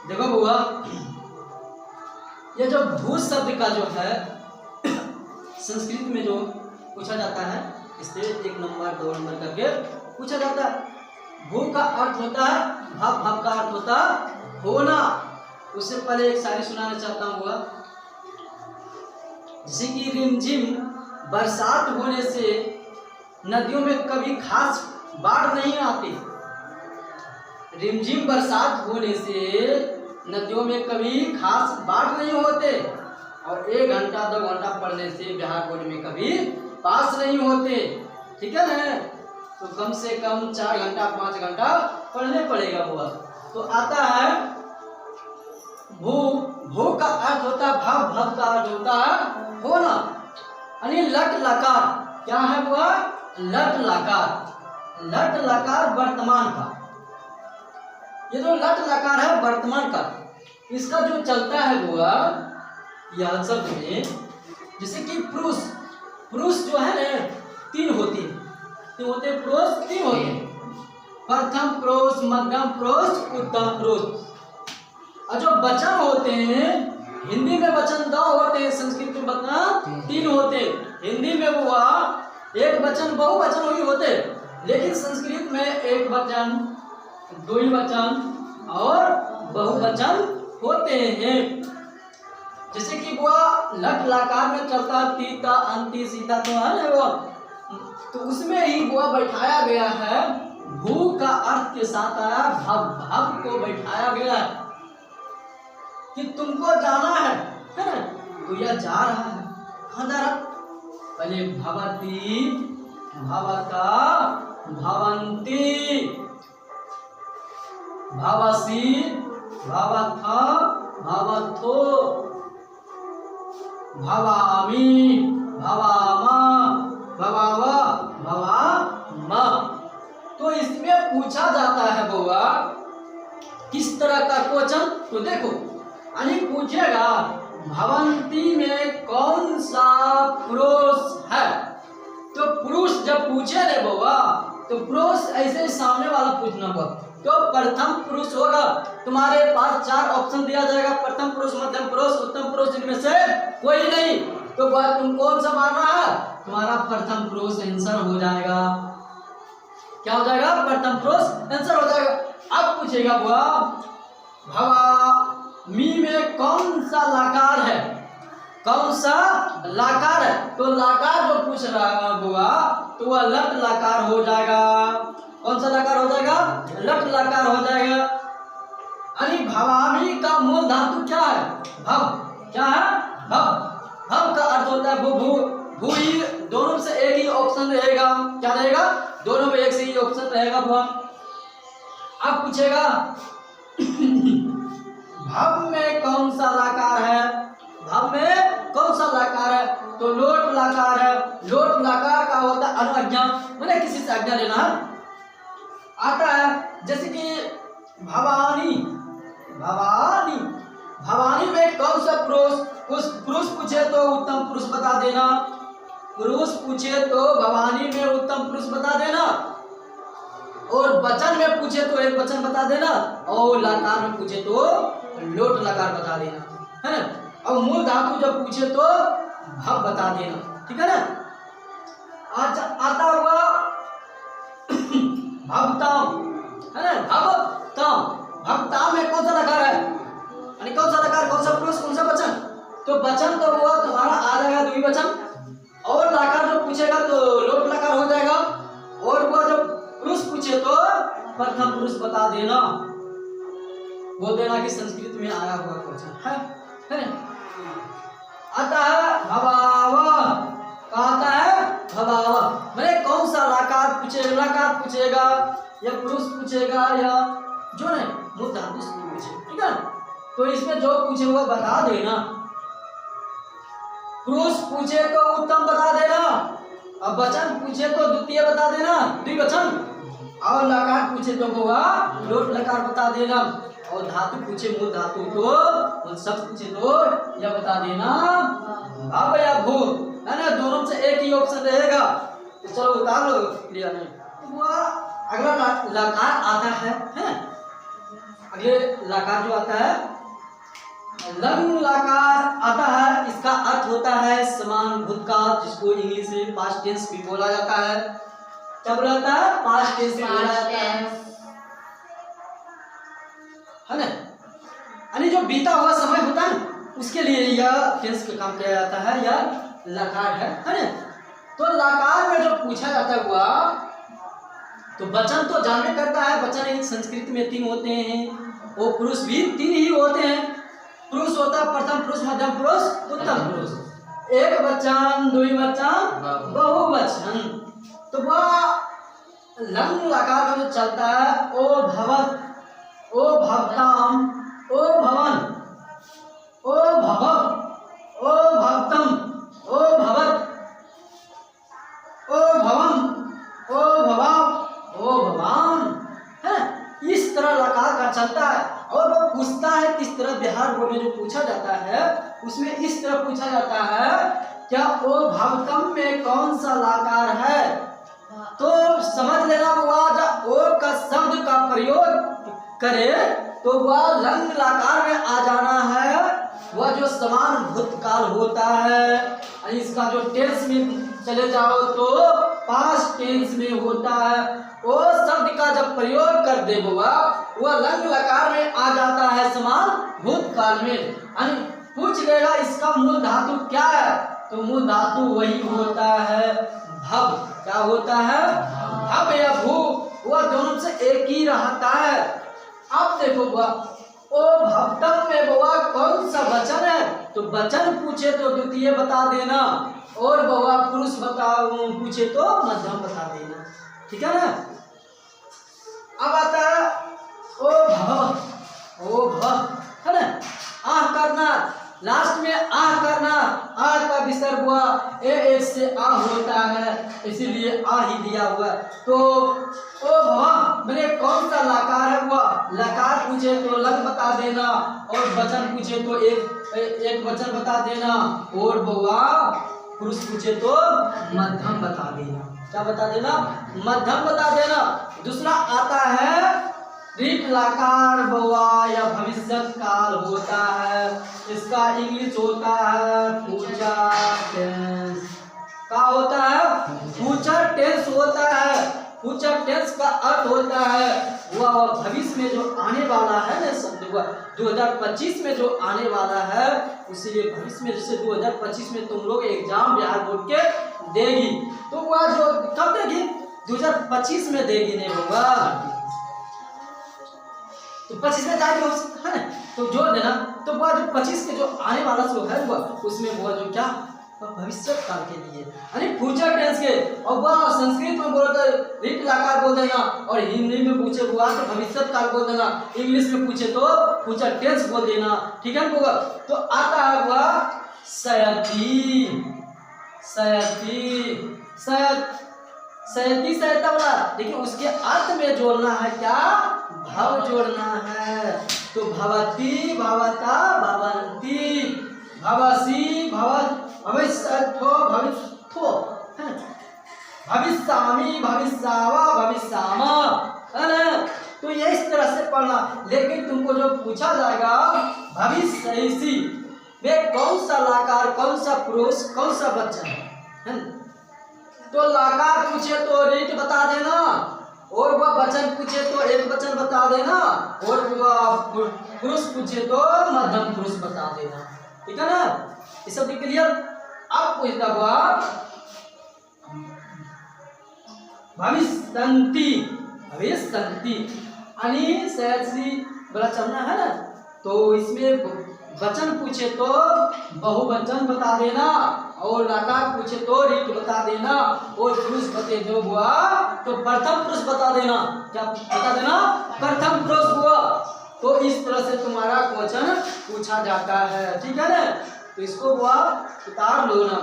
देखो बुआ, ये जो भू शब्द का जो है संस्कृत में जो पूछा जाता है, इससे 1 नंबर 2 नंबर करके पूछा जाता है। भू का अर्थ होता है भव, भव का अर्थ होता है होना। उससे पहले एक शायरी सुनाना चाहता हूँ बुआ। जैसे कि रिमझिम बरसात होने से नदियों में कभी खास बाढ़ नहीं आती। रिमझिम बरसात होने से नदियों में कभी खास बाढ़ नहीं होते, और 1 घंटा 2 घंटा पढ़ने से बिहार बोर्ड में कभी पास नहीं होते। ठीक है ना? तो कम से कम 4 घंटा 5 घंटा पढ़ने पड़ेगा बुआ। तो आता है भू, भू का अर्थ होता है भव, भव का अर्थ होता है होना। यानी लट लकार क्या है बुआ? लट लकार। लट लकार वर्तमान का, ये जो लट लकार है वर्तमान का, इसका जो चलता है बुआ यह शब्द में, जैसे कि पुरुष, पुरुष जो है ना 3 होते हैं, तो होते पुरुष 3 होते हैं। प्रथम पुरुष, मध्यम पुरुष, उत्तम पुरुष। और जो वचन होते हैं, हिंदी में वचन 2 होते हैं, संस्कृत में वचन 3 होते हैं। हिंदी में हुआ एक वचन बहुवचन ही होते, लेकिन संस्कृत में एक वचन, 2 वचन और बहुवचन होते हैं। जैसे कि बुआ लट लकार में चलता है तीता अंति सीता, तो है ना वो, तो उसमें ही बुआ बैठाया गया है भू का अर्थ के साथ आया भव, भव को बैठाया गया है कि तुमको जाना है ना? तो यह जा रहा है, कहाँ जा रहा? पहले भवती, भवता, भवंती, भवसी, भवथ, भवथो, भवामी, भवामा, भवाव, भवाम। तो इसमें पूछा जाता है बुआ किस तरह का क्वेश्चन? तो देखो, यानी पूछेगा भवंती में कौन सा पुरुष है? तो पुरुष जब पूछे रे बुआ, तो पुरुष ऐसे सामने वाला पूछना बुआ, तो प्रथम पुरुष होगा। तुम्हारे पास 4 ऑप्शन दिया जाएगा, प्रथम पुरुष, मध्यम पुरुष, उत्तम पुरुष, इनमें से कोई नहीं। तो बुआ तुम कौन सा मानना है? तुम्हारा प्रथम पुरुष आंसर हो जाएगा। क्या हो जाएगा? प्रथम पुरुष आंसर हो जाएगा। अब पूछेगा बुआ भवामी में कौन सा लकार है? कौन सा लकार है? तो लकार जो पूछ रहा है बुआ, तो वह लट लकार हो जाएगा। कौन सा लकार हो जाएगा? लट लकार हो जाएगा। यानी भवामी का मूल धातु क्या है? भव। क्या है? भव। भव का अर्थ होता है भू, भू, भूई। दोनों से एक ही ऑप्शन रहेगा। क्या रहेगा? दोनों में एक से ही ऑप्शन रहेगा बुआ। अब पूछेगा भव में कौन सा लकार है? भव में कौन सा लकार है? तो लोट लकार है। लोट लकार का होता है अनुज्ञा, मैंने किसी से आज्ञा लेना है। आता है जैसे कि भवानी, भवानी, भवानी में कौन सा पुरुष? उस पुरुष पूछे तो उत्तम पुरुष बता देना। पुरुष पूछे तो भवानी में उत्तम पुरुष बता देना, और वचन में पूछे तो एक वचन बता देना, और लकार में पूछे तो लोट लकार बता देना, है ना? और मूल धातु जब पूछे तो भव बता देना। ठीक है ना? आज आता हुआ भवताम, है ना? भवताम, भवताम में कौन सा लकार है? यानी कौन सा लकार, कौन सा पुरुष, कौन सा वचन? तो वचन तो हुआ तुम्हारा आ जाएगा द्विवचन, और लकार जो पूछेगा तो लोट लकार हो जाएगा, और वो जब पुरुष पूछे तो प्रथम पुरुष बता देना। बोल देना कि संस्कृत में आया हुआ क्वेश्चन है। आता है भवाव, आता है भवाव, मैंने कौन सा लकार पूछेगा? लकार पूछेगा या पुरुष पूछेगा या जो नहीं मूल धातु से पूछे। ठीक है? तो इसमें जो पूछे वो बता देना। पुरुष पूछे तो उत्तम बता देना, और वचन पूछे तो द्वितीय बता देना, द्विवचन, और लकार पूछे तो होगा लोट लकार बता देना, और धातु पूछे मूल धातु तो शब्द पूछे तो यह बता देना भव या भू, है ना? दोनों से एक ही ऑप्शन रहेगा। तो चलो उतार लो, क्लियर नहीं। अगला लकार आता है अगले लकार जो आता है लंग लकार आता है, इसका अर्थ होता है समान भूतकाल, जिसको इंग्लिश में पास्ट टेंस भी बोला जाता है। क्या बोला जाता है? पास्ट टेंस बोला जाता है ना। यानी जो बीता हुआ समय होता है उसके लिए यह टेंस का काम किया जाता है, यह लकार है ना। तो लकार में जो पूछा जाता हुआ तो वचन तो जानने करता है, वचन एक संस्कृत में 3 होते हैं, वो पुरुष भी 3 ही होते हैं। पुरुष होता है प्रथम पुरुष, मध्यम पुरुष, उत्तम पुरुष। एक वचन, द्विवचन, बहुवचन। तो वह लंग लकार का जो चलता है ओ भवत, ओ भवताम, ओ भवन, ओ भवम, ओ भवतम, ओ भवत, ओ भवम, ओ भवाम, ओ भवान है। इस तरह लकार का चलता है। और वो पूछता है किस तरह, बिहार बोर्ड में जो पूछा जाता है उसमें इस तरह पूछा जाता है, क्या ओ भवतम में कौन सा लकार है? तो समझ लेना हुआ, जब ओ का शब्द का प्रयोग करे तो वह लंग लकार में आ जाना है। वह जो समान भूतकाल होता है, इसका जो टेंस में चले जाओ तो पास्ट टेंस में होता है। वो शब्द का जब प्रयोग कर दे वह लंग लकार में आ जाता है समान भूतकाल में। पूछ लेगा इसका मूल धातु क्या है, तो मूल धातु वही होता है भव। क्या होता है? भव या भू, वह दोनों से एक ही रहता है। अब देखो ओ भवतम में बउआ कौन सा वचन है, तो वचन पूछे तो द्वितीय बता देना, और बउआ पुरुष पूछे तो मध्यम बता देना। ठीक है ना। अब आता है ओ भव, ओ भव है ना। आह करना, लास्ट में आह करना, आह का विसर्ग हुआ, ए से आ होता है, इसीलिए आ ही दिया हुआ। तो ओ भव मैंने कौन सा लकार है, वह लकार पूछे तो लंग बता देना, और वचन पूछे तो एक वचन बता देना, और बउआ पुरुष पूछे तो मध्यम बता देना। क्या बता देना? मध्यम बता देना। दूसरा आता है रीट लकार बउआ या भविष्यत काल होता है, इसका इंग्लिश होता है फ्यूचर टेंस। क्या होता है? फ्यूचर टेंस होता है। फ्यूचर टेंस का अर्थ होता है वह भविष्य में जो आने वाला है ना, शब्द हुआ 2025 में जो आने वाला है, इसीलिए भविष्य में जैसे 2025 में तुम लोग एग्जाम बिहार बोर्ड के देगी, तो वह जो कब देगी? 2025 में देगी नहीं होगा, तो 25 में जाएगी है ना, तो जोड़ देना। तो वह जो 25 के जो आने वाला जो है वह उसमें वह जो क्या भविष्य काल के लिए, यानी फ्यूचर टेंस के। और वह संस्कृत में बोलो तो रीट लकार बोल देना, और हिंदी में पूछे हुआ तो भविष्य काल बोल देना, इंग्लिश में पूछे तो फ्यूचर टेंस बोल देना। ठीक है ना। तो आता है वह सयती, सयती, सयती सहायता वाला, लेकिन उसके अर्थ में जोड़ना है क्या? भव जोड़ना है। तो भवती, भवता, भवंती, भवसी, भविष्यथो, भविष्यथो, भविष्यामि, भविष्यावा, भविष्यामा, है ना। तो ये इस तरह से पढ़ना। लेकिन तुमको जो पूछा जाएगा भविष्यसी में कौन सा लकार, कौन सा पुरुष, कौन सा वचन है, तो लकार पूछे तो रीट बता देना, और वह वचन पूछे तो एक वचन बता देना, और वह पुरुष पूछे तो मध्यम पुरुष बता देना। ठीक है ना। ये सब क्लियर। अब पूछता हुआ भविष्यंती, भविष्यंती यानी सहसी बड़ा चलना है ना, तो इसमें वचन पूछे तो बहुवचन बता देना, और लकार पूछे तो रीट बता देना, और पुरुष बते जो हुआ तो प्रथम पुरुष बता देना। क्या बता देना? प्रथम पुरुष हुआ। तो इस तरह से तुम्हारा क्वेश्चन पूछा जाता है। ठीक है ना। तो इसको हुआ उतार लो ना।